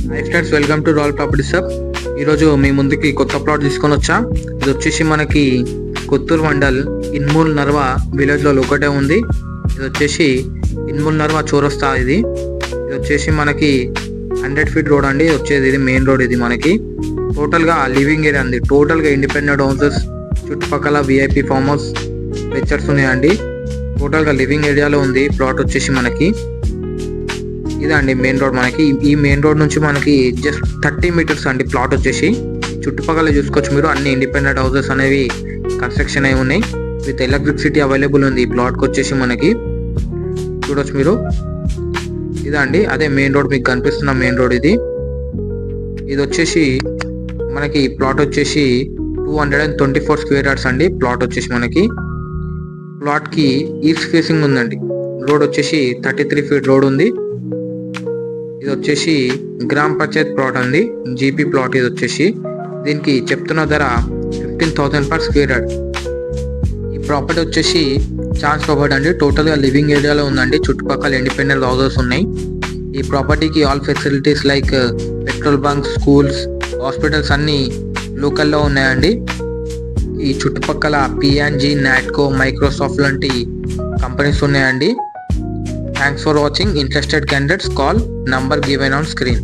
Hi friends, welcome to royal properties hub. ఈరోజు మీ ముందుకి కొత్త ప్లాట్ తీసుకొని వచ్చా. ఇది వచ్చేసి మనకి కొత్తూరు మండల్ ఇన్మూల్ నర్వ విలేజ్లో ఒకటే ఉంది. ఇది వచ్చేసి ఇన్మూల్ నర్వ చౌరస్తా. ఇది వచ్చేసి మనకి 100 ఫీట్ రోడ్ అండి వచ్చేది. ఇది మెయిన్ రోడ్. ఇది మనకి టోటల్గా లివింగ్ ఏరియా అండి. టోటల్గా ఇండిపెండెంట్ హౌసెస్, చుట్టుపక్కల విఐపి ఫార్మ్ హౌస్ వెంచర్స్ ఉన్నాయండి. టోటల్గా లివింగ్ ఏరియాలో ఉంది ప్లాట్ వచ్చేసి మనకి. ఇదండి మెయిన్ రోడ్. మనకి ఈ మెయిన్ రోడ్ నుంచి మనకి జస్ట్ 30 మీటర్స్ అండి ప్లాట్ వచ్చేసి. చుట్టుపక్కల చూసుకోవచ్చు మీరు, అన్ని ఇండిపెండెంట్ హౌసెస్ అనేవి కన్స్ట్రక్షన్ అయి ఉన్నాయి. విత్ ఎలక్ట్రిసిటీ అవైలబుల్ ఉంది ఈ ప్లాట్కి వచ్చేసి మనకి. చూడొచ్చు మీరు. ఇదండి అదే మెయిన్ రోడ్, మీకు కనిపిస్తున్న మెయిన్ రోడ్ ఇది. ఇది వచ్చేసి మనకి ప్లాట్ వచ్చేసి 224 స్క్వేర్ యార్డ్స్ అండి ప్లాట్ వచ్చేసి మనకి. ప్లాట్కి ఈస్ట్ ఫేసింగ్ ఉందండి. రోడ్ వచ్చేసి 33 ఫీట్ రోడ్ ఉంది. ఇది వచ్చేసి గ్రామ పంచాయత్ ప్లాట్ అండి, జీపీ ప్లాట్. ఇది వచ్చేసి దీనికి చెప్తున్న ధర 15,000 పర్ స్క్వేర్ యార్డ్. ఈ ప్రాపర్టీ వచ్చేసి ఛాన్స్ ప్రాపర్టీ అండి. టోటల్గా లివింగ్ ఏరియాలో ఉందండి. చుట్టుపక్కల ఇండిపెండెంట్ హౌసెస్ ఉన్నాయి. ఈ ప్రాపర్టీకి all facilities like petrol bunks, schools, hospitals అన్నీ లోకల్లో ఉన్నాయండి. ఈ చుట్టుపక్కల పిఎన్జీ, నాట్కో, మైక్రోసాఫ్ట్ లాంటి కంపెనీస్ ఉన్నాయండి. Thanks for watching. Interested candidates call number given on screen.